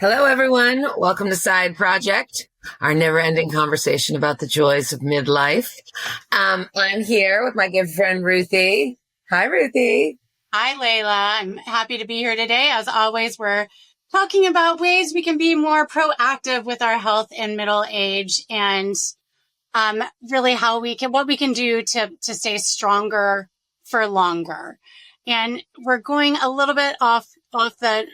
Hello, everyone. Welcome to Side Project, our never-ending conversation about the joys of midlife. I'm here with my good friend, Ruthie. Hi, Ruthie. Hi, Layla. I'm happy to be here today. As always, we're talking about ways we can be more proactive with our health in middle age and really what we can do to stay stronger for longer. And we're going a little bit off the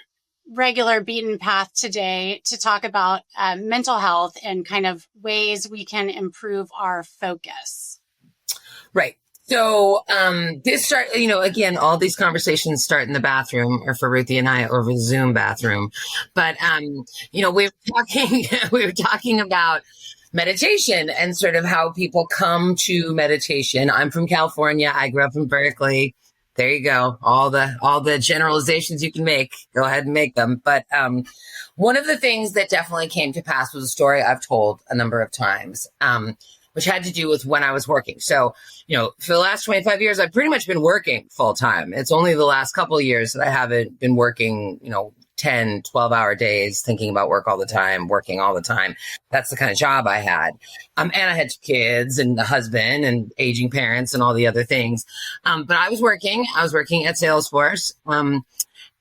regular beaten path today to talk about mental health and kind of ways we can improve our focus. Right. So again, all these conversations start in the bathroom, or for Ruthie and I over the Zoom bathroom. But we were talking about meditation and sort of how people come to meditation. I'm from California. I grew up in Berkeley. There you go. All the generalizations you can make, go ahead and make them. But one of the things that definitely came to pass was a story I've told a number of times, which had to do with when I was working. So, for the last 25 years, I've pretty much been working full time. It's only the last couple of years that I haven't been working, 10, 12-hour days, thinking about work all the time, working all the time. That's the kind of job I had. And I had kids and a husband and aging parents and all the other things. But I was working at Salesforce. And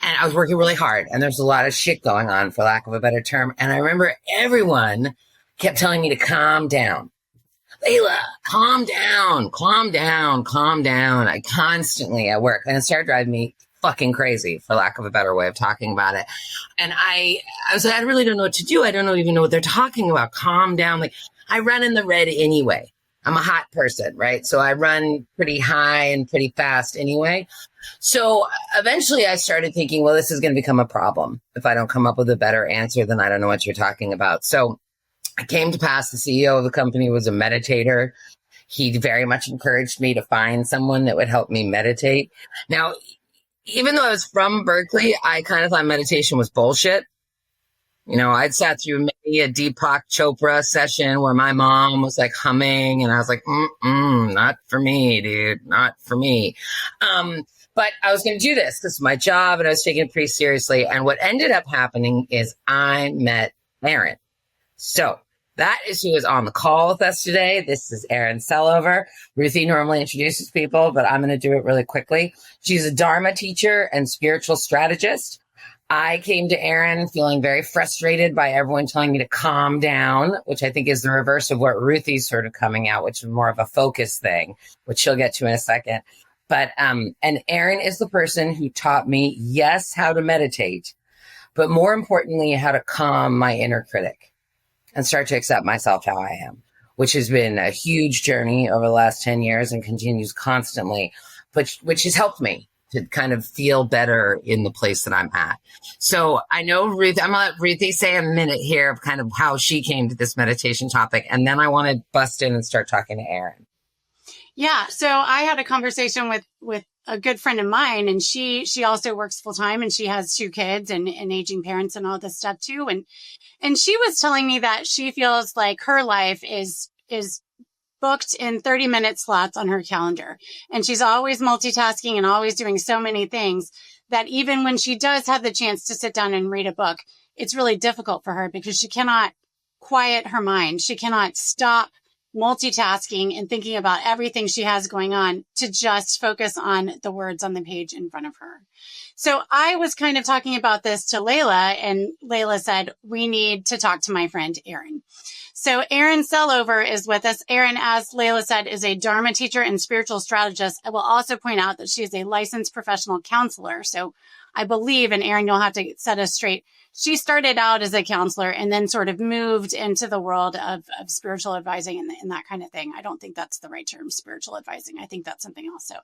I was working really hard. And there's a lot of shit going on, for lack of a better term. And I remember everyone kept telling me to calm down. Layla, calm down. I constantly at work. And it started driving me fucking crazy, for lack of a better way of talking about it. And I was like, I really don't know what to do. I don't even know what they're talking about. Calm down. Like, I run in the red anyway. I'm a hot person, right? So I run pretty high and pretty fast anyway. So eventually I started thinking, well, this is going to become a problem if I don't come up with a better answer than I don't know what you're talking about. So I came to pass, the CEO of the company was a meditator. He very much encouraged me to find someone that would help me meditate. Now, even though I was from Berkeley, I kind of thought meditation was bullshit. I'd sat through maybe a Deepak Chopra session where my mom was like humming, and I was like, not for me, dude, not for me. But I was going to do this. This is my job, and I was taking it pretty seriously. And what ended up happening is I met Erin. So that is who is on the call with us today. This is Erin Selover. Ruthie normally introduces people, but I'm going to do it really quickly. She's a Dharma teacher and spiritual strategist. I came to Erin feeling very frustrated by everyone telling me to calm down, which I think is the reverse of what Ruthie's sort of coming out, which is more of a focus thing, which she'll get to in a second. But, and Erin is the person who taught me, yes, how to meditate, but more importantly, how to calm my inner critic and start to accept myself how I am, which has been a huge journey over the last 10 years and continues constantly, which has helped me to kind of feel better in the place that I'm at. So I know Ruth, I'm going to let Ruthie say a minute here of kind of how she came to this meditation topic. And then I want to bust in and start talking to Erin. Yeah. So I had a conversation with a good friend of mine, and she also works full time, and she has 2 kids and aging parents and all this stuff too. And she was telling me that she feels like her life is booked in 30-minute slots on her calendar. And she's always multitasking and always doing so many things that even when she does have the chance to sit down and read a book, it's really difficult for her because she cannot quiet her mind. She cannot stop multitasking and thinking about everything she has going on to just focus on the words on the page in front of her. So I was kind of talking about this to Layla, and Layla said, we need to talk to my friend, Erin. So Erin Selover is with us. Erin, as Layla said, is a Dharma teacher and spiritual strategist. I will also point out that she is a licensed professional counselor. So I believe, and Erin, you'll have to set us straight, she started out as a counselor and then sort of moved into the world of spiritual advising and that kind of thing. I don't think that's the right term, spiritual advising. I think that's something else. So,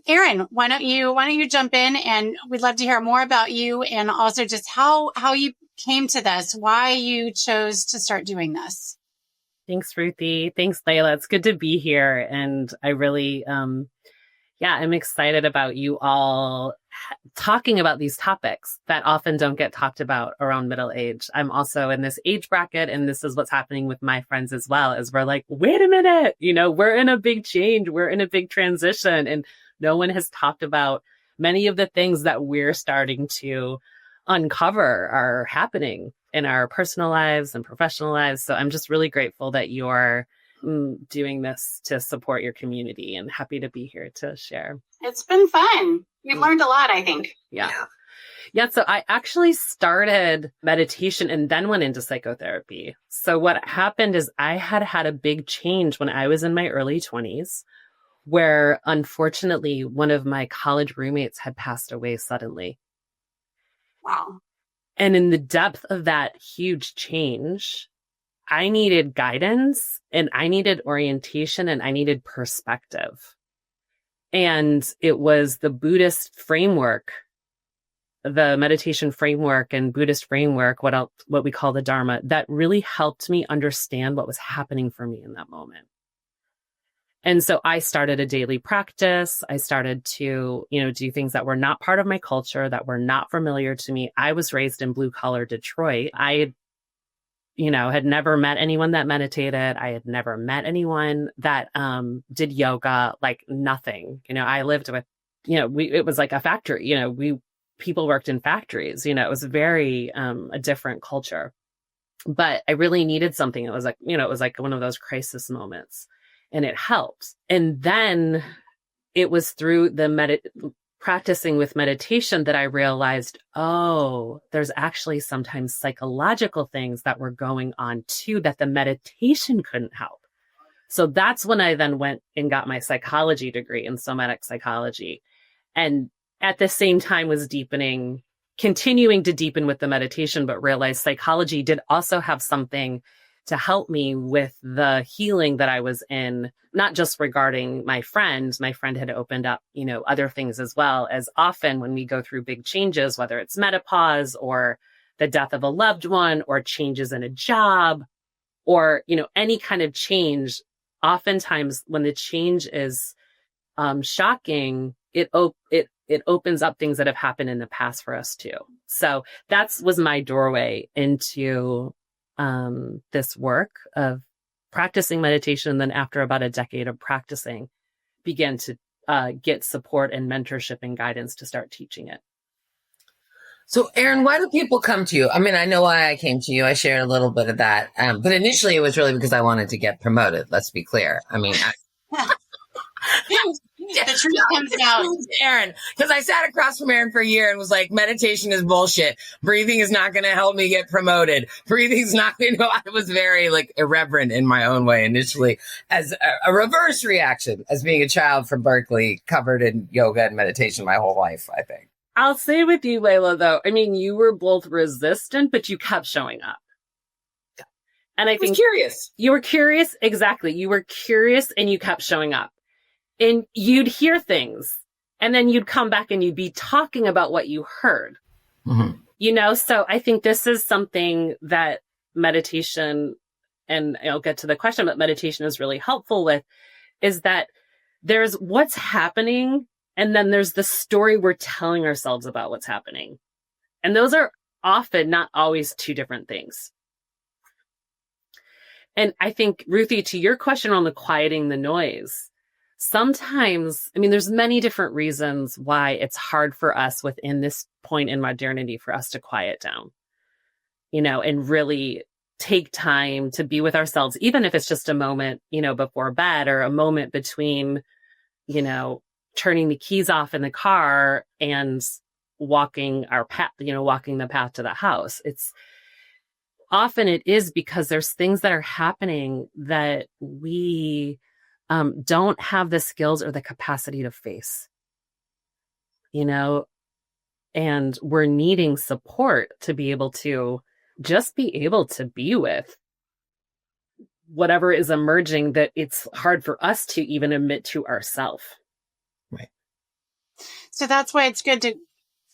Erin, why don't you jump in, and we'd love to hear more about you and also just how you came to this, why you chose to start doing this. Thanks, Ruthie. Thanks, Layla. It's good to be here. And I really, I'm excited about you all talking about these topics that often don't get talked about around middle age. I'm also in this age bracket, and this is what's happening with my friends as well, is we're like, wait a minute, we're in a big change. We're in a big transition, and no one has talked about many of the things that we're starting to uncover are happening in our personal lives and professional lives. So I'm just really grateful that you're doing this to support your community, and happy to be here to share. It's been fun. We've learned a lot, I think. Yeah. So I actually started meditation and then went into psychotherapy. So what happened is I had a big change when I was in my early 20s, where unfortunately one of my college roommates had passed away suddenly. Wow. And in the depth of that huge change, I needed guidance and I needed orientation and I needed perspective. And it was the Buddhist framework, the meditation framework and Buddhist framework, what we call the Dharma, that really helped me understand what was happening for me in that moment. And so I started a daily practice. I started to, do things that were not part of my culture, that were not familiar to me. I was raised in blue collar Detroit. I, had never met anyone that meditated. I had never met anyone that did yoga, like nothing. I lived with, it was like a factory. People worked in factories. It was very a different culture. But I really needed something. It was like, it was like one of those crisis moments. And it helped. And then it was through the practicing with meditation that I realized, there's actually sometimes psychological things that were going on too, that the meditation couldn't help. So that's when I then went and got my psychology degree in somatic psychology. And at the same time was continuing to deepen with the meditation, but realized psychology did also have something to help me with the healing that I was in, not just regarding my friend. My friend had opened up, other things as well. As often when we go through big changes, whether it's menopause or the death of a loved one or changes in a job or, any kind of change, oftentimes when the change is shocking, it opens up things that have happened in the past for us too. So was my doorway into this work of practicing meditation. And then after about a decade of practicing, began to get support and mentorship and guidance to start teaching it. So Erin, why do people come to you? I mean, I know why I came to you. I shared a little bit of that. But initially it was really because I wanted to get promoted. Let's be clear. I mean, the truth comes out. Erin, because I sat across from Erin for a year and was like, meditation is bullshit. Breathing is not going to help me get promoted. Breathing's not, I was very irreverent in my own way initially as a reverse reaction as being a child from Berkeley covered in yoga and meditation my whole life, I think. I'll say with you, Layla, though, I mean, you were both resistant, but you kept showing up. And I think curious. You were curious. Exactly. You were curious and you kept showing up. And you'd hear things and then you'd come back and you'd be talking about what you heard, so I think this is something that meditation, and I'll get to the question, but meditation is really helpful with, is that there's what's happening. And then there's the story we're telling ourselves about what's happening. And those are often not always two different things. And I think, Ruthie, to your question on the quieting the noise, sometimes, there's many different reasons why it's hard for us within this point in modernity for us to quiet down, and really take time to be with ourselves, even if it's just a moment, before bed or a moment between, turning the keys off in the car and walking the path to the house. It is because there's things that are happening that we don't have the skills or the capacity to face, and we're needing support to be able to just be able to be with whatever is emerging that it's hard for us to even admit to ourselves. Right. So that's why it's good to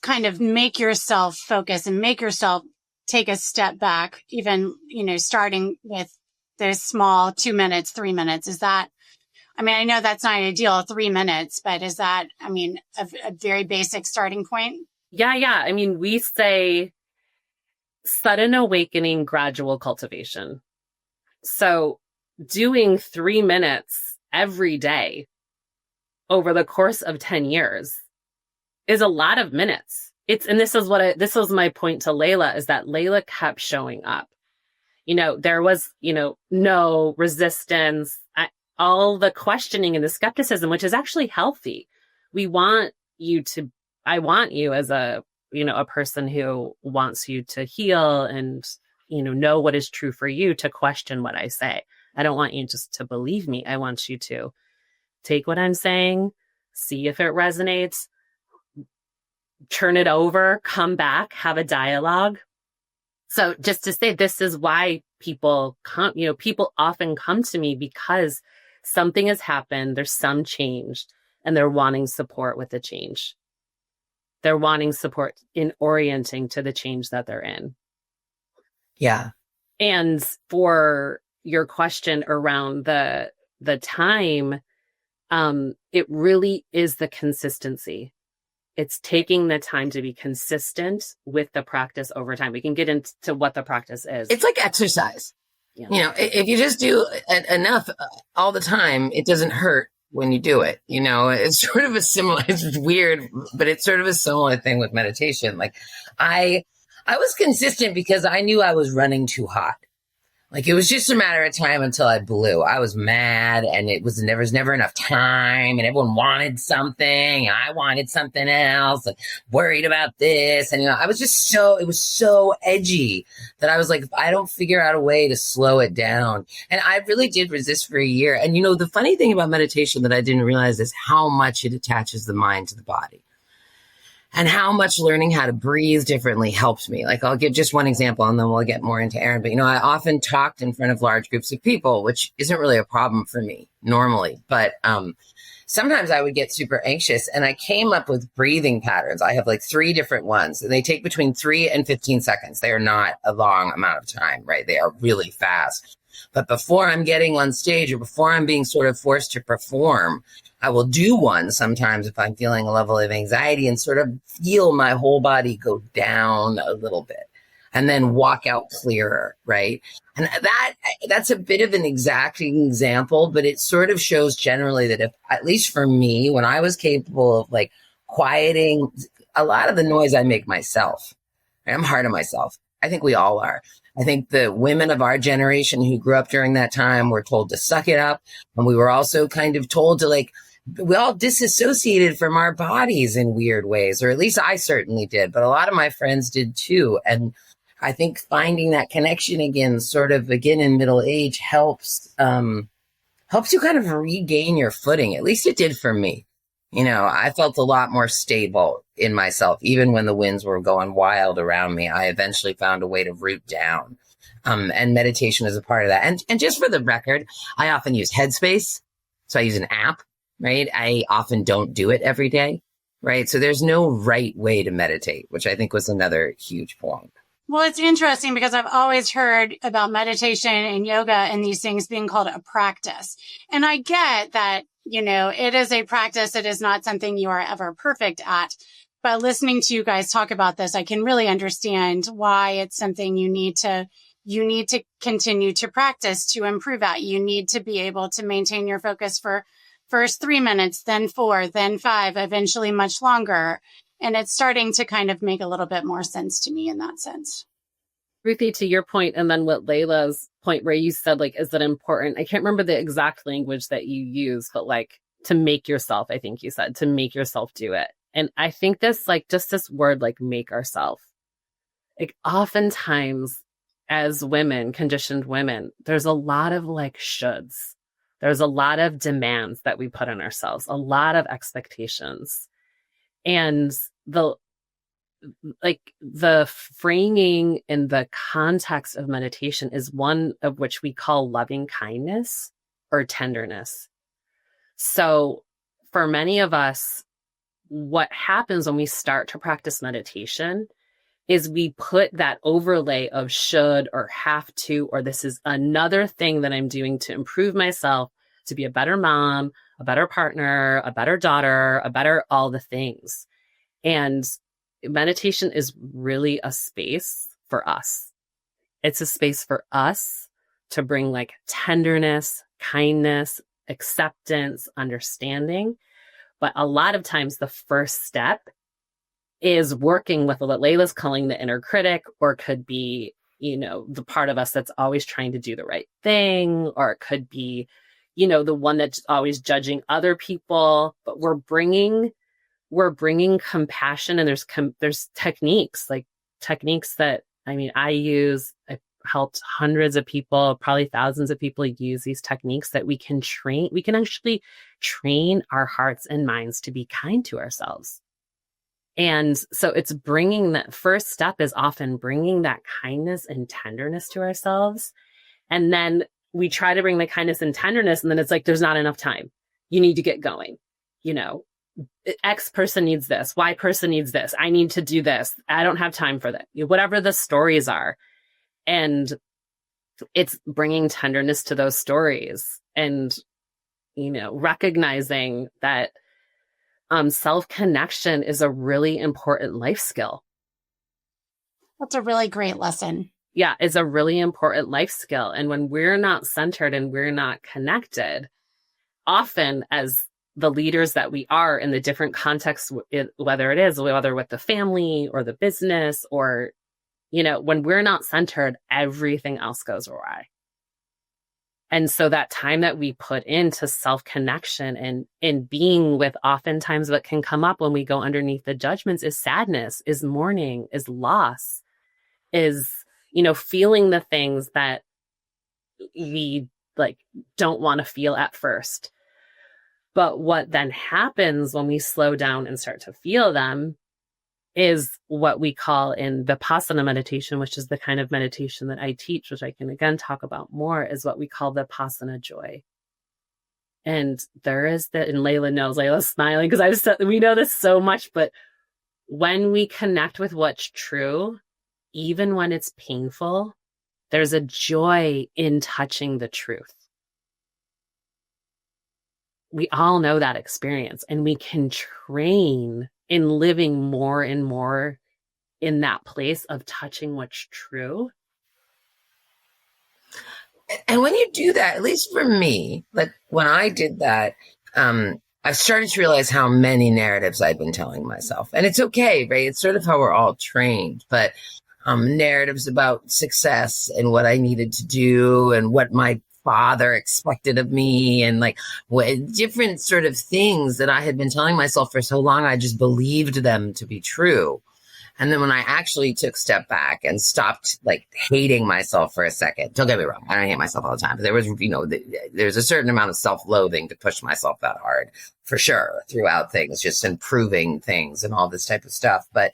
kind of make yourself focus and make yourself take a step back, even, starting with this small 2 minutes, 3 minutes. Is that, I know that's not ideal, 3 minutes, but is that, a very basic starting point? Yeah. We say sudden awakening, gradual cultivation. So doing 3 minutes every day over the course of 10 years is a lot of minutes. and this was my point to Layla, is that Layla kept showing up. There was, no resistance, all the questioning and the skepticism, which is actually healthy. I want you as a person who wants you to heal and, know what is true for you, to question what I say. I don't want you just to believe me. I want you to take what I'm saying, see if it resonates, turn it over, come back, have a dialogue. So just to say, this is why people come, people often come to me because something has happened, there's some change, and they're wanting support with the change. They're wanting support in orienting to the change that they're in. Yeah. And for your question around the time, it really is the consistency. It's taking the time to be consistent with the practice over time. We can get into what the practice is. It's like exercise. Yeah. If you just do enough all the time, it doesn't hurt when you do it. It's sort of it's weird, but it's sort of a similar thing with meditation. Like I was consistent because I knew I was running too hot. Like it was just a matter of time until I blew. I was mad, and there was never enough time, and everyone wanted something. And I wanted something else, and worried about this. And, I was just it was so edgy that I was like, if I don't figure out a way to slow it down. And I really did resist for a year. And, the funny thing about meditation that I didn't realize is how much it attaches the mind to the body. And how much learning how to breathe differently helped me. Like, I'll give just one example, and then we'll get more into Erin. But, I often talked in front of large groups of people, which isn't really a problem for me normally. But sometimes I would get super anxious, and I came up with breathing patterns. I have like 3 different ones, and they take between 3 and 15 seconds. They are not a long amount of time, right? They are really fast. But before I'm getting on stage, or before I'm being sort of forced to perform, I will do one sometimes if I'm feeling a level of anxiety, and sort of feel my whole body go down a little bit, and then walk out clearer, right? And that's a bit of an exacting example, but it sort of shows generally that, if, at least for me, when I was capable of like quieting a lot of the noise I make myself, right? I'm hard on myself. I think we all are. I think the women of our generation who grew up during that time were told to suck it up. And we were also kind of told to we all disassociated from our bodies in weird ways, or at least I certainly did, but a lot of my friends did too. And I think finding that connection again, sort of again in middle age, helps you kind of regain your footing. At least it did for me. I felt a lot more stable in myself. Even when the winds were going wild around me, I eventually found a way to root down. And meditation is a part of that. And just for the record, I often use Headspace. So I use an app, right? I often don't do it every day, right? So there's no right way to meditate, which I think was another huge point. Well, it's interesting because I've always heard about meditation and yoga and these things being called a practice. And I get that, it is a practice. It is not something you are ever perfect at. But listening to you guys talk about this, I can really understand why it's something you need to continue to practice to improve at. You need to be able to maintain your focus for first 3 minutes, then 4, then 5, eventually much longer. And it's starting to kind of make a little bit more sense to me in that sense. Ruthie, to your point, and then what Layla's point where you said, is it important? I can't remember the exact language that you used, but to make yourself, I think you said, to make yourself do it. And I think this, just this word, make ourselves. Oftentimes as women, conditioned women, there's a lot of shoulds. There's a lot of demands that we put on ourselves, a lot of expectations. And the framing in the context of meditation is one of which we call loving kindness or tenderness. So for many of us, what happens when we start to practice meditation is we put that overlay of should or have to, or this is another thing that I'm doing to improve myself, to be a better mom, a better partner, a better daughter, a better all the things. And meditation is really a space for us. It's a space for us to bring tenderness, kindness, acceptance, understanding. But a lot of times the first step is working with what Layla's calling the inner critic, or it could be, the part of us that's always trying to do the right thing, or it could be, the one that's always judging other people. But we're bringing compassion, and there's techniques that, I use. I've helped hundreds of people, probably thousands of people use these techniques that we can actually train our hearts and minds to be kind to ourselves. And so it's that first step is often bringing that kindness and tenderness to ourselves. And then we try to bring the kindness and tenderness, and then it's like, there's not enough time. You need to get going. X person needs this. Y person needs this. I need to do this. I don't have time for that. Whatever the stories are. And it's bringing tenderness to those stories and, recognizing that self-connection is a really important life skill. That's a really great lesson. Yeah, it's a really important life skill. And when we're not centered and we're not connected, often as the leaders that we are in the different contexts, whether with the family or the business, or, when we're not centered, everything else goes awry. And so that time that we put into self-connection and in being with, oftentimes what can come up when we go underneath the judgments is sadness, is mourning, is loss, is, feeling the things that we don't want to feel at first. But what then happens when we slow down and start to feel them is what we call in Vipassana meditation, which is the kind of meditation that I teach, which I can again talk about more, is what we call Vipassana joy. And there is and Layla's smiling because we know this so much, but when we connect with what's true, even when it's painful, there's a joy in touching the truth. We all know that experience, and we can train in living more and more in that place of touching what's true. And when you do that, at least for me, when I did that, I started to realize how many narratives I'd been telling myself. And it's okay, right? It's sort of how we're all trained, but narratives about success and what I needed to do and what my father expected of me, and different sort of things that I had been telling myself for so long, I just believed them to be true. And then when I actually took a step back and stopped hating myself for a second, don't get me wrong, I don't hate myself all the time, but there was, there's a certain amount of self-loathing to push myself that hard, for sure, throughout things, just improving things and all this type of stuff. But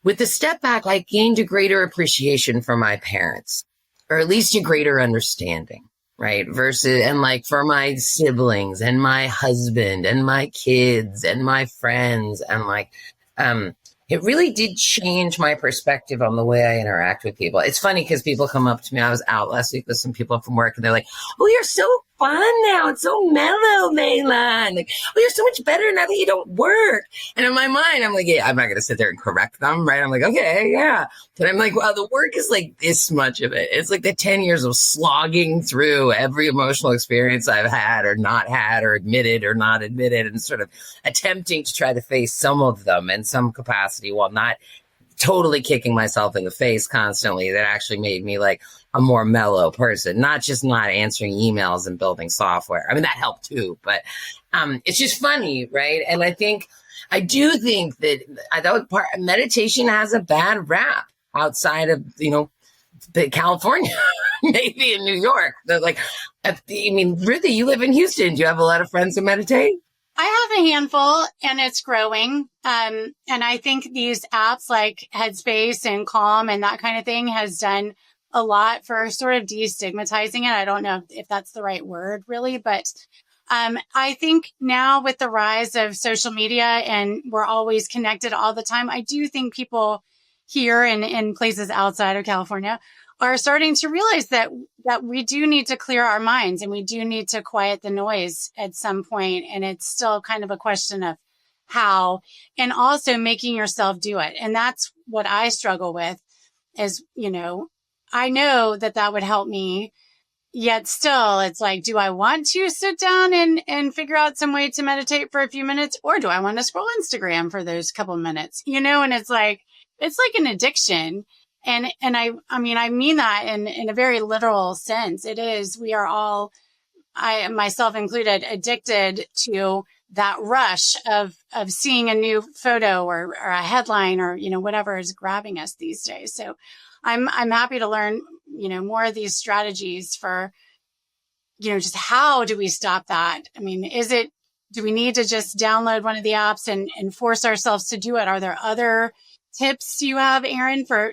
with the step back, I gained a greater appreciation for my parents, or at least a greater understanding. Right. And for my siblings and my husband and my kids and my friends, and it really did change my perspective on the way I interact with people. It's funny because people come up to me. I was out last week with some people from work, and they're like, "Oh, you're so fun now. It's so mellow, Layla." And "Oh, you're so much better now that you don't work." And in my mind, I'm like, yeah, I'm not going to sit there and correct them, right? I'm like, okay, yeah. But I'm like, wow, the work is this much of it. It's the 10 years of slogging through every emotional experience I've had or not had or admitted or not admitted, and sort of attempting to try to face some of them in some capacity while not totally kicking myself in the face constantly. That actually made me a more mellow person, not just not answering emails and building software. I mean, that helped too, but it's just funny, right? And I do think that meditation has a bad rap outside of, California, maybe in New York. They're Ruthie, you live in Houston. Do you have a lot of friends who meditate? I have a handful, and it's growing. And I think these apps like Headspace and Calm and that kind of thing has done a lot for sort of destigmatizing it. I don't know if that's the right word really, but I think now with the rise of social media and we're always connected all the time, I do think people here and in places outside of California are starting to realize that we do need to clear our minds and we do need to quiet the noise at some point. And it's still kind of a question of how, and also making yourself do it. And that's what I struggle with is, I know that would help me yet still it's like, do I want to sit down and figure out some way to meditate for a few minutes, or do I want to scroll Instagram for those couple minutes, and it's like an addiction. And I mean that in a very literal sense. It is, we are all, I myself included, addicted to that rush of seeing a new photo or a headline or, whatever is grabbing us these days. So I'm happy to learn, more of these strategies for, just how do we stop that? I mean, do we need to just download one of the apps and force ourselves to do it? Are there other tips you have, Erin, for,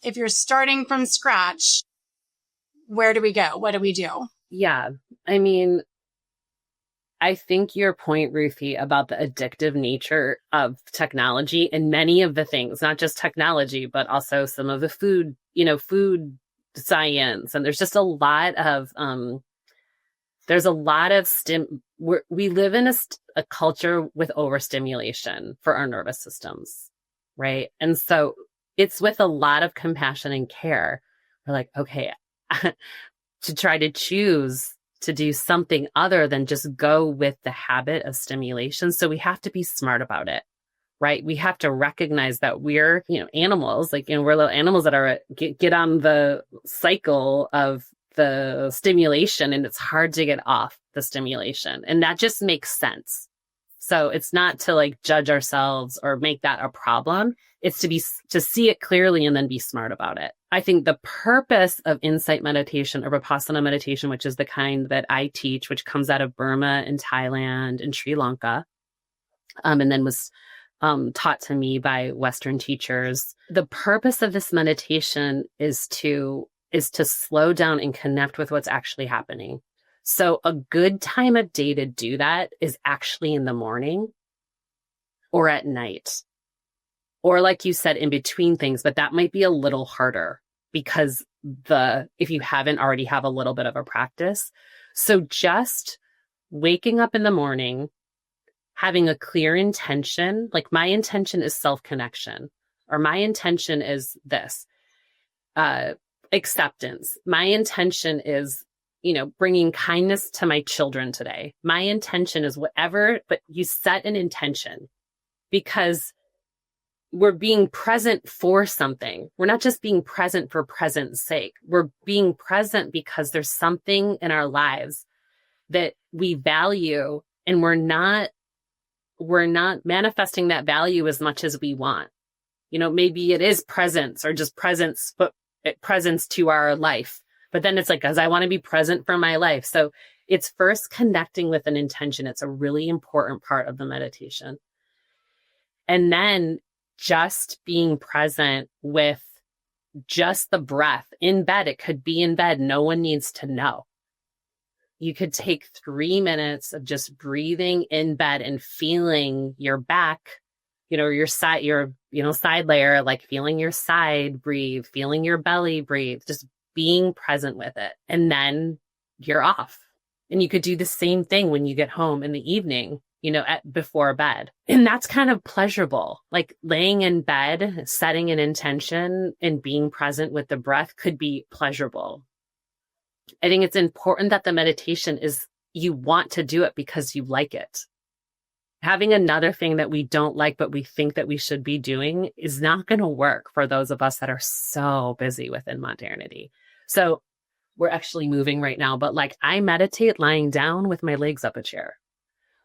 if you're starting from scratch, where do we go? What do we do? Yeah. I mean, I think your point, Ruthie, about the addictive nature of technology and many of the things, not just technology, but also some of the food science. And there's just a lot of, we live in a culture with overstimulation for our nervous systems, right? And so it's with a lot of compassion and care. We're like, okay, to try to choose to do something other than just go with the habit of stimulation. So we have to be smart about it, right? We have to recognize that we're, animals, we're little animals that are get on the cycle of the stimulation, and it's hard to get off the stimulation. And that just makes sense. So it's not to judge ourselves or make that a problem. It's to see it clearly and then be smart about it. I think the purpose of insight meditation or Vipassana meditation, which is the kind that I teach, which comes out of Burma and Thailand and Sri Lanka, and then was taught to me by Western teachers. The purpose of this meditation is to slow down and connect with what's actually happening. So a good time of day to do that is actually in the morning or at night. Or like you said, in between things, but that might be a little harder because if you haven't already have a little bit of a practice. So just waking up in the morning, having a clear intention, like my intention is self-connection, or my intention is this, acceptance. My intention is, bringing kindness to my children today. My intention is whatever, but you set an intention because we're being present for something. We're not just being present for present's sake. We're being present because there's something in our lives that we value, and we're not manifesting that value as much as we want. Maybe it is presence or just presence, but presence to our life. But then it's because I want to be present for my life. So it's first connecting with an intention. It's a really important part of the meditation. And then just being present with just the breath in bed. It could be in bed. No one needs to know. You could take 3 minutes of just breathing in bed and feeling your back, your side, side layer, feeling your side breathe, feeling your belly breathe, just being present with it. And then you're off. And you could do the same thing when you get home in the evening, before bed. And that's kind of pleasurable. Laying in bed, setting an intention and being present with the breath could be pleasurable. I think it's important that the meditation is, you want to do it because you like it. Having another thing that we don't like, but we think that we should be doing is not going to work for those of us that are so busy within modernity. So we're actually moving right now, but I meditate lying down with my legs up a chair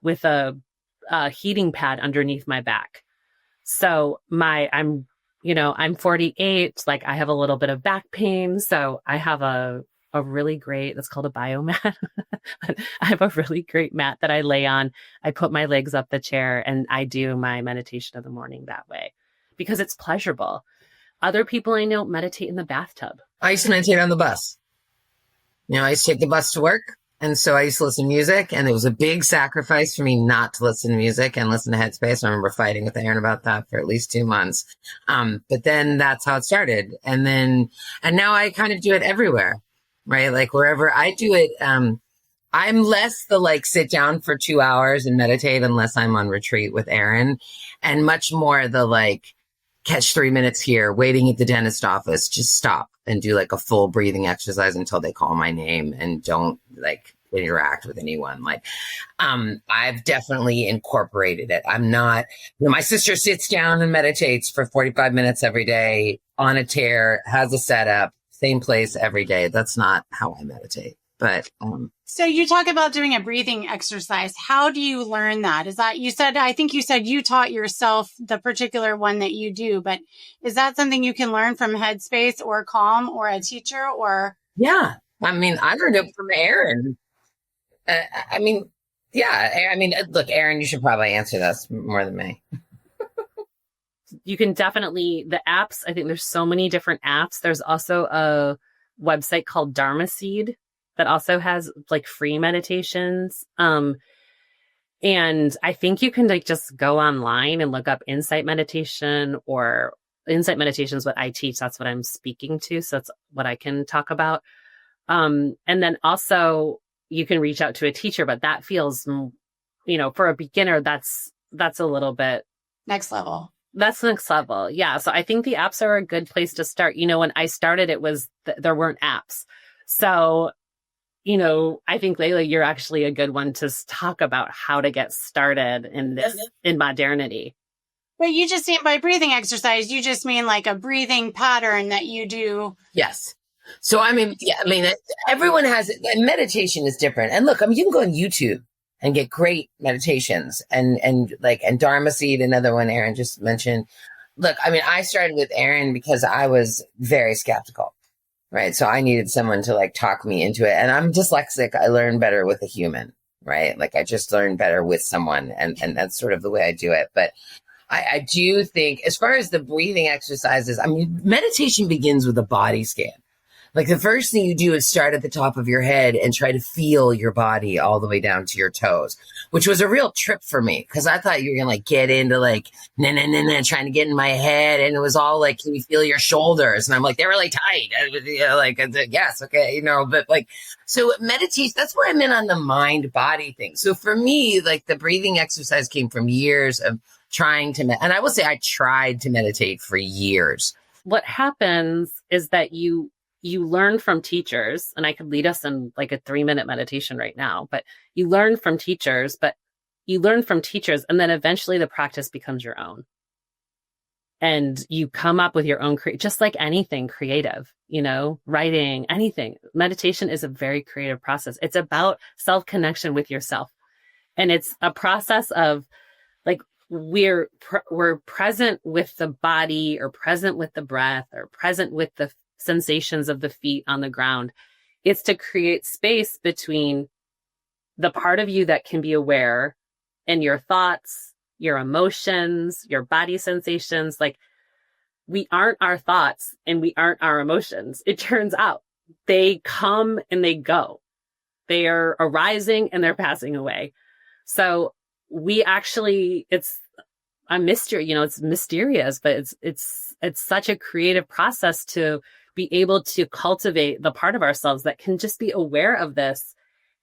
with a heating pad underneath my back. So I'm 48, I have a little bit of back pain. So I have a really great, that's called a biomat. I have a really great mat that I lay on. I put my legs up the chair and I do my meditation of the morning that way because it's pleasurable. Other people I know meditate in the bathtub. I used to meditate on the bus. I used to take the bus to work. And so I used to listen to music, and it was a big sacrifice for me not to listen to music and listen to Headspace. I remember fighting with Erin about that for at least 2 months. But then that's how it started. And now I kind of do it everywhere, right? Wherever I do it, I'm less the sit down for 2 hours and meditate unless I'm on retreat with Erin, and much more the catch 3 minutes here, waiting at the dentist office, just stop and do like a full breathing exercise until they call my name, and don't like interact with anyone. Like, I've definitely incorporated it. I'm not, my sister sits down and meditates for 45 minutes every day on a chair, has a setup, same place every day. That's not how I meditate. But, so you talk about doing a breathing exercise. How do you learn that? Is that, I think you said you taught yourself the particular one that you do, but is that something you can learn from Headspace or Calm or a teacher or? Yeah. I mean, I learned it from Erin. Look, Erin, you should probably answer this more than me. You can definitely, the apps, I think there's so many different apps. There's also a website called Dharma that also has like free meditations. And I think you can like just go online and look up insight meditation, or insight meditation is what I teach. That's what I'm speaking to. So that's what I can talk about. And then also you can reach out to a teacher, but that feels, for a beginner, that's a little bit next level. That's next level. Yeah. So I think the apps are a good place to start. When I started, it was, there weren't apps. So, I think Layla, you're actually a good one to talk about how to get started in this, in modernity. But you just mean by breathing exercise, you just mean like a breathing pattern that you do. Yes. So, everyone has it. And meditation is different. And look, you can go on YouTube and get great meditations, and Dharma Seed, another one Erin just mentioned. Look, I started with Erin because I was very skeptical, right? So I needed someone to like talk me into it. And I'm dyslexic. I learn better with a human, right? Like I just learn better with someone, and that's sort of the way I do it. But I do think, as far as the breathing exercises, meditation begins with a body scan. Like the first thing you do is start at the top of your head and try to feel your body all the way down to your toes, which was a real trip for me because I thought you were going to like get into like, trying to get in my head. And it was all like, can you feel your shoulders? And I'm like, they're really tight. Yes. Okay. But like, so meditation, that's where I'm in on the mind body thing. So for me, like the breathing exercise came from years of trying to, and I will say I tried to meditate for years. What happens is that you learn from teachers, and I could lead us in like a 3-minute meditation right now, but you learn from teachers, and then eventually the practice becomes your own. And you come up with your own, just like anything creative, writing, anything. Meditation is a very creative process. It's about self-connection with yourself. And it's a process of like, we're present with the body, or present with the breath, or present with the sensations of the feet on the ground. It's to create space between the part of you that can be aware and your thoughts, your emotions, your body sensations. Like we aren't our thoughts and we aren't our emotions. It turns out they come and they go. They are arising and they're passing away. So we actually, it's a mystery, it's mysterious, but it's such a creative process to be able to cultivate the part of ourselves that can just be aware of this,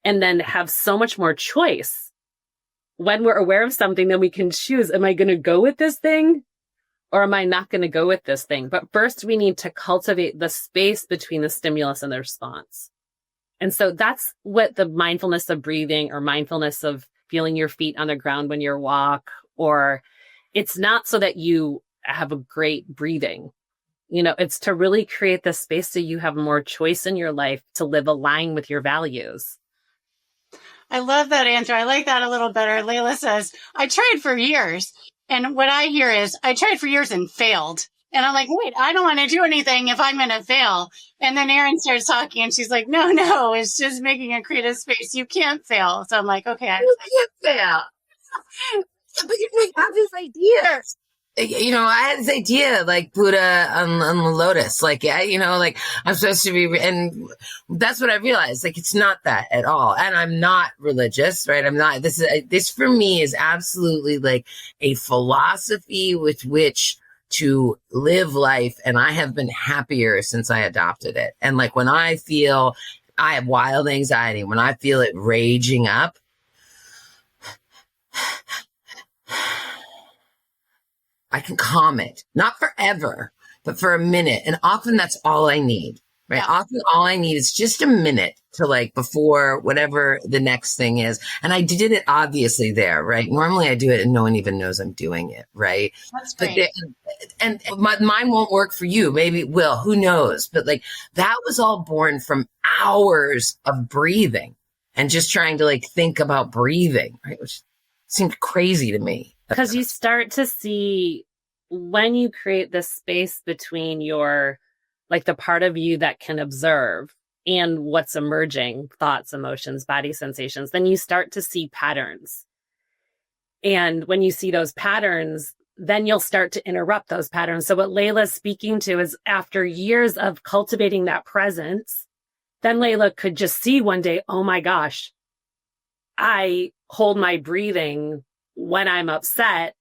and then have so much more choice. When we're aware of something, then we can choose, am I going to go with this thing or am I not going to go with this thing? But first we need to cultivate the space between the stimulus and the response. And so that's what the mindfulness of breathing, or mindfulness of feeling your feet on the ground when you walk, or it's not so that you have a great breathing. It's to really create this space so you have more choice in your life to live aligned with your values. I love that answer. I like that a little better. Layla says, I tried for years. And what I hear is, I tried for years and failed. And I'm like, wait, I don't want to do anything if I'm going to fail. And then Erin starts talking and she's like, no, it's just making a creative space. You can't fail. So I'm like, okay. You can't fail. But you have this idea. I had this idea like Buddha on the lotus, like, like I'm supposed to be, and that's what I realized. Like, it's not that at all. And I'm not religious, right? I'm not, this for me is absolutely like a philosophy with which to live life. And I have been happier since I adopted it. And like, when I feel I have wild anxiety, when I feel it raging up, I can calm it, not forever, but for a minute. And often that's all I need, right? Yeah. Often all I need is just a minute to like before whatever the next thing is. And I did it obviously there, right? Normally I do it and no one even knows I'm doing it, right? That's great. And mine won't work for you. Maybe it will, who knows? But like that was all born from hours of breathing and just trying to like think about breathing, right? Which seemed crazy to me. Because you start to see when you create this space between your, like the part of you that can observe and what's emerging, thoughts, emotions, body sensations, then you start to see patterns. And when you see those patterns, then you'll start to interrupt those patterns. So what Layla's speaking to is after years of cultivating that presence, then Layla could just see one day, oh my gosh, I hold my breathing when I'm upset.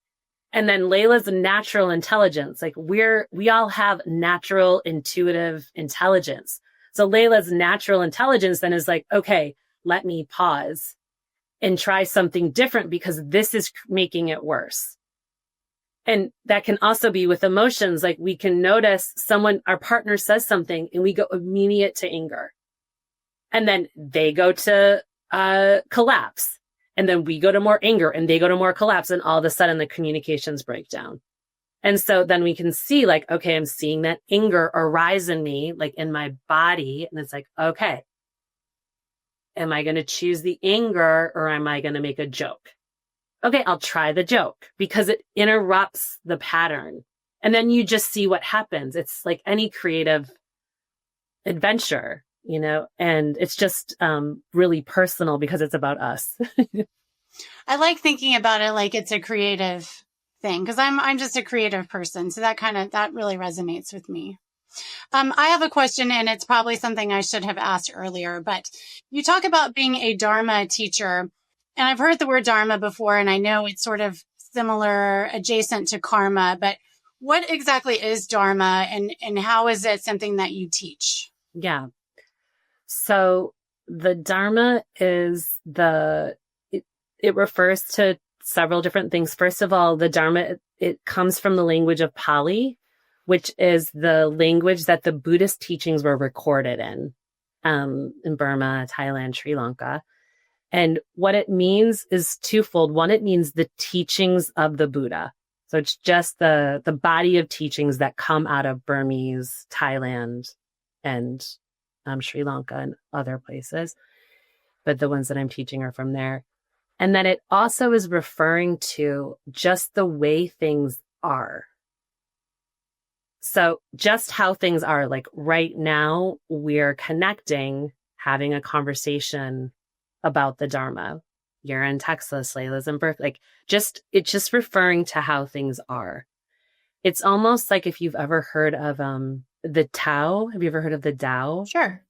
And then Layla's natural intelligence, like we all have natural intuitive intelligence. So Layla's natural intelligence then is like, okay, let me pause and try something different because this is making it worse. And that can also be with emotions. Like we can notice someone, our partner says something and we go immediate to anger. And then they go to collapse. And then we go to more anger and they go to more collapse. And all of a sudden the communications break down. And so then we can see like, okay, I'm seeing that anger arise in me, like in my body. And it's like, okay, am I going to choose the anger or am I going to make a joke? Okay, I'll try the joke because it interrupts the pattern. And then you just see what happens. It's like any creative adventure, you know, and it's just really personal because it's about us. I like thinking about it like it's a creative thing because I'm just a creative person. So that really resonates with me. I have a question and it's probably something I should have asked earlier, but you talk about being a Dharma teacher. And I've heard the word Dharma before, and I know it's sort of similar, adjacent to karma, but what exactly is Dharma and how is it something that you teach? Yeah. So the Dharma is it refers to several different things. First of all, the Dharma, it comes from the language of Pali, which is the language that the Buddhist teachings were recorded in Burma, Thailand, Sri Lanka. And what it means is twofold. One, it means the teachings of the Buddha. So it's just the body of teachings that come out of Burmese, Thailand, and Sri Lanka and other places. But the ones that I'm teaching are from there. And then it also is referring to just the way things are. So just how things are, like right now, we're connecting, having a conversation about the Dharma. You're in Texas, Layla's in Berkeley. Like it's just referring to how things are. It's almost like if you've ever heard of the Tao. Have you ever heard of the Tao? Sure.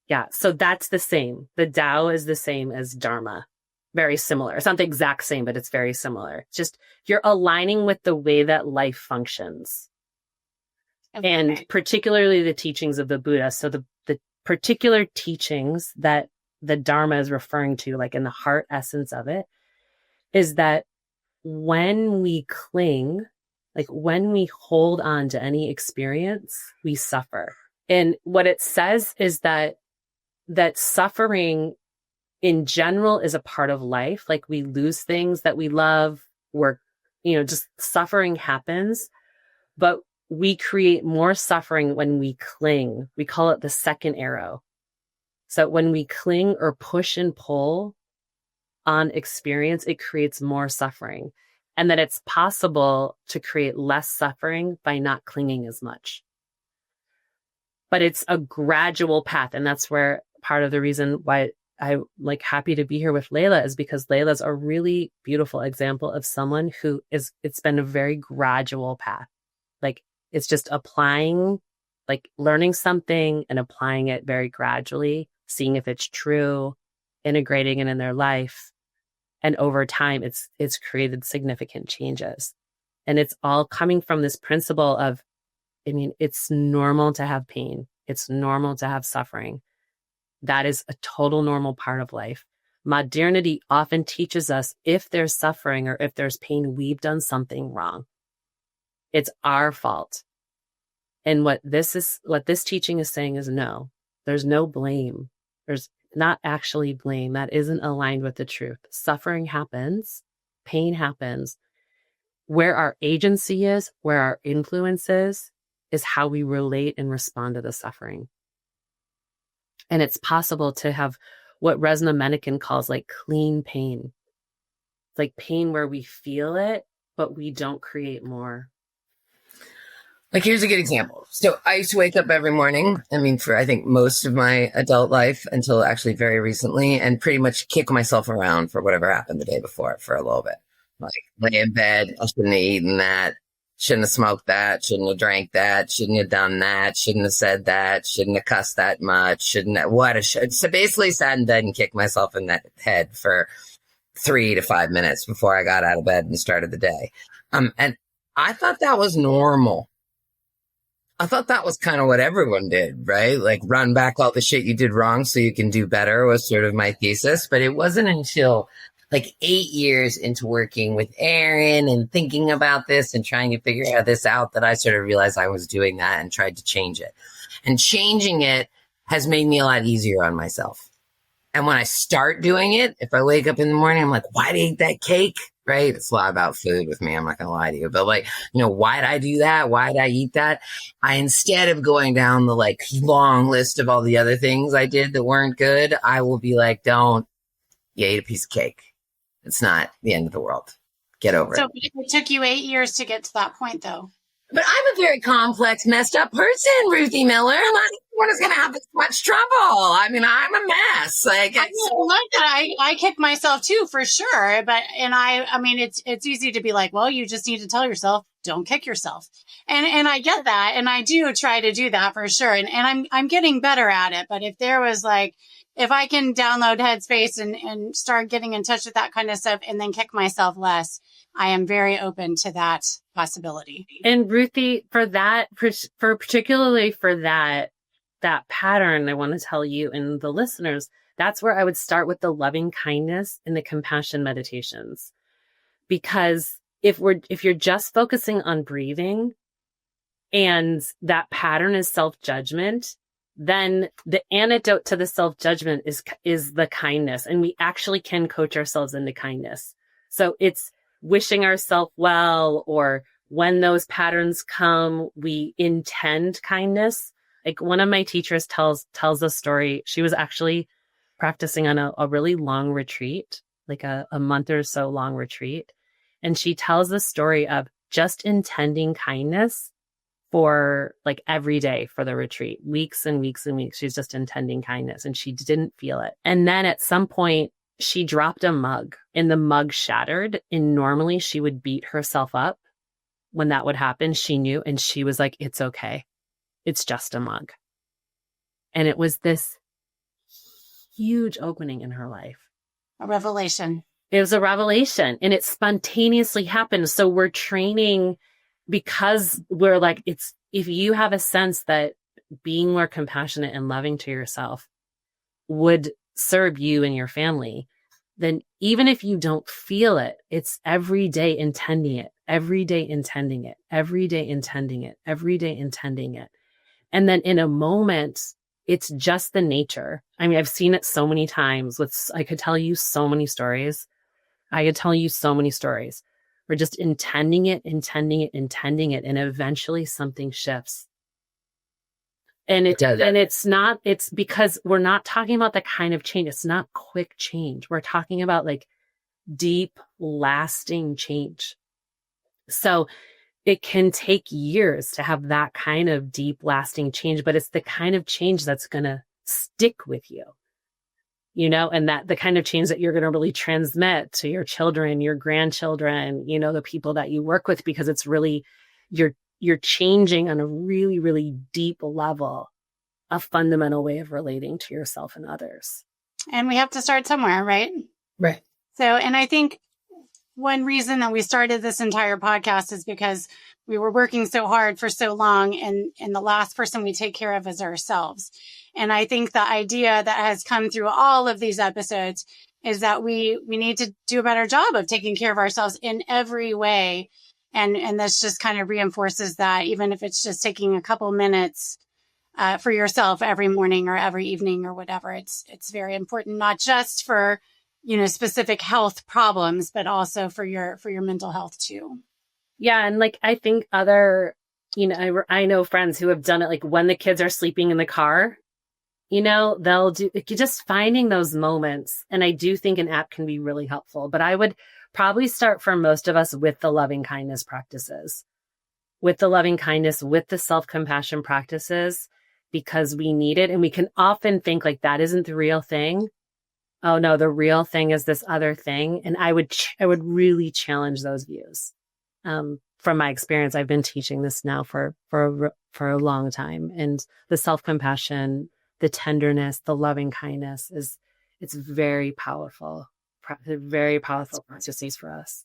Yeah. So that's the same. The Tao is the same as Dharma. Very similar. It's not the exact same, but it's very similar. It's just you're aligning with the way that life functions. Okay. And particularly the teachings of the Buddha. So the particular teachings that the Dharma is referring to, like in the heart essence of it, is that when we cling, like when we hold on to any experience, we suffer. And what it says is that suffering in general is a part of life. Like we lose things that we love. Just suffering happens, but we create more suffering when we cling. We call it the second arrow. So when we cling or push and pull on experience, it creates more suffering. And that it's possible to create less suffering by not clinging as much. But it's a gradual path. And that's where part of the reason why I'm like happy to be here with Layla is because Layla's a really beautiful example of someone who it's been a very gradual path. Like it's just applying, like learning something and applying it very gradually, seeing if it's true, integrating it in their life. And over time, it's created significant changes. And it's all coming from this principle of, it's normal to have pain. It's normal to have suffering. That is a total normal part of life. Modernity often teaches us if there's suffering or if there's pain, we've done something wrong. It's our fault. And what this teaching is saying is no, there's no blame. There's not actually blame. That isn't aligned with the truth. Suffering happens. Pain happens. Where our agency is, where our influence is how we relate and respond to the suffering. And it's possible to have what Resna Mencken calls like clean pain. It's like pain where we feel it, but we don't create more. Like, here's a good example. So I used to wake up every morning, for I think most of my adult life until actually very recently, and pretty much kick myself around for whatever happened the day before for a little bit. Like, lay in bed, I shouldn't have eaten that, shouldn't have smoked that, shouldn't have drank that, shouldn't have done that, shouldn't have said that, shouldn't have cussed that much, shouldn't have, so basically sat in bed and kicked myself in the head for 3 to 5 minutes before I got out of bed and started the day. And I thought that was normal. I thought that was kind of what everyone did, right? Like, run back all the shit you did wrong so you can do better was sort of my thesis. But it wasn't until like 8 years into working with Erin and thinking about this and trying to figure this out that I sort of realized I was doing that and tried to change it. And changing it has made me a lot easier on myself. And when I start doing it, if I wake up in the morning, I'm like, why'd I eat that cake? Right? It's a lot about food with me. I'm not going to lie to you. But like, why'd I do that? Why'd I eat that? Instead of going down the like long list of all the other things I did that weren't good, I will be like, you ate a piece of cake. It's not the end of the world. Get over it. So it took you 8 years to get to that point, though. But I'm a very complex, messed up person, Ruthie Miller. Not everyone is going to have this much trouble. I'm a mess. Like, I kick myself too, for sure. But it's easy to be like, well, you just need to tell yourself, don't kick yourself. And I get that, and I do try to do that for sure. And I'm getting better at it. But if there was like, if I can download Headspace and start getting in touch with that kind of stuff, and then kick myself less, I am very open to that possibility. And Ruthie, particularly for that pattern, I want to tell you and the listeners, that's where I would start with the loving kindness and the compassion meditations. Because if you're just focusing on breathing and that pattern is self-judgment, then the antidote to the self-judgment is the kindness. And we actually can coach ourselves into kindness. So it's wishing ourselves well, or when those patterns come, we intend kindness. Like, one of my teachers tells a story. She was actually practicing on a really long retreat, like a month or so long retreat. And she tells the story of just intending kindness for like every day for the retreat, weeks and weeks and weeks. She's just intending kindness and she didn't feel it. And then at some point, she dropped a mug and the mug shattered. And normally she would beat herself up when that would happen. She knew, and she was like, it's okay. It's just a mug. And it was this huge opening in her life. A revelation. It was a revelation, and it spontaneously happened. So we're training, because we're like, if you have a sense that being more compassionate and loving to yourself would serve you and your family, then even if you don't feel it, it's every day intending it, every day intending it, every day intending it, every day intending it. And then in a moment, it's just the nature. I've seen it so many times. I could tell you so many stories. We're just intending it, and eventually something shifts. And it's because we're not talking about the kind of change. It's not quick change. We're talking about like deep, lasting change. So it can take years to have that kind of deep, lasting change, but it's the kind of change that's going to stick with you, and that the kind of change that you're going to really transmit to your children, your grandchildren, the people that you work with, because it's really, you're changing on a really, really deep level, a fundamental way of relating to yourself and others. And we have to start somewhere, right? Right. So, and I think one reason that we started this entire podcast is because we were working so hard for so long, and the last person we take care of is ourselves. And I think the idea that has come through all of these episodes is that we need to do a better job of taking care of ourselves in every way. And this just kind of reinforces that, even if it's just taking a couple minutes for yourself every morning or every evening or whatever, it's very important, not just for, specific health problems, but also for your mental health too. Yeah. And like, I think other, I know friends who have done it, like when the kids are sleeping in the car, they'll do just finding those moments. And I do think an app can be really helpful, but I would probably start for most of us with the loving kindness practices, with the self-compassion practices, because we need it. And we can often think like that isn't the real thing. Oh no, the real thing is this other thing. And I would really challenge those views. From my experience, I've been teaching this now for a long time, and the self-compassion, the tenderness, the loving kindness it's very powerful practices for us.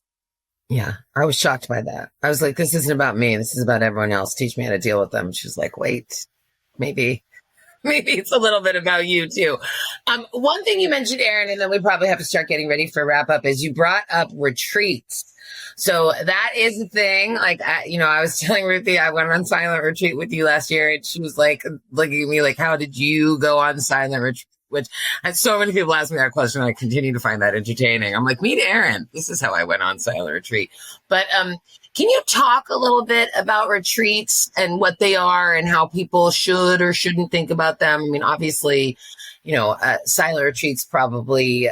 Yeah, I was shocked by that. I was like, this isn't about me. This is about everyone else. Teach me how to deal with them. She was like, wait, maybe it's a little bit about you too. One thing you mentioned, Erin, and then we probably have to start getting ready for wrap up, is you brought up retreats. So that is a thing. Like, I was telling Ruthie, I went on silent retreat with you last year, and she was like looking at me like, how did you go on silent retreat? Which, and so many people ask me that question. I continue to find that entertaining. I'm like, meet Erin. This is how I went on silent retreat. But can you talk a little bit about retreats and what they are and how people should or shouldn't think about them? I mean, obviously, silent retreats probably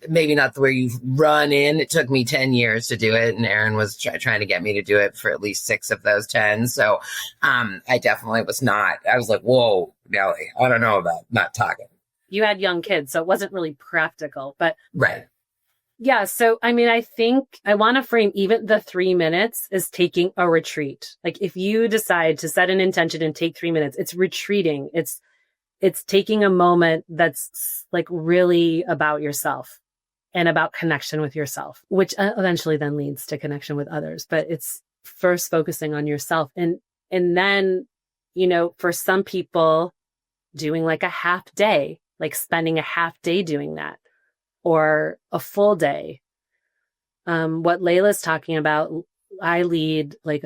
maybe not the way you've run in. It took me 10 years to do it, and Erin was trying to get me to do it for at least 6 of those 10. So I definitely was not. I was like, whoa, Nellie, I don't know about not talking. You had young kids, so it wasn't really practical, but right. Yeah. So, I mean, I think I want to frame even the 3 minutes as taking a retreat. Like if you decide to set an intention and take 3 minutes, it's retreating. It's taking a moment that's like really about yourself and about connection with yourself, which eventually then leads to connection with others. But it's first focusing on yourself. And then, for some people, doing like a half day, like spending a half day doing that, or a full day. What Layla's talking about, I lead like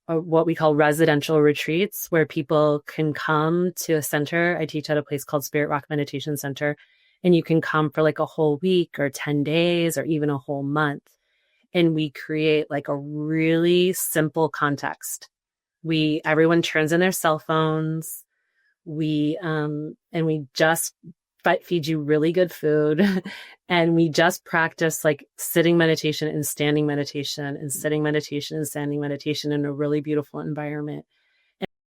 what we call residential retreats, where people can come to a center. I teach at a place called Spirit Rock Meditation Center, and you can come for like a whole week or 10 days or even a whole month. And we create like a really simple context. Everyone turns in their cell phones. And we just feed you really good food, and we just practice like sitting meditation and standing meditation and sitting meditation and standing meditation in a really beautiful environment.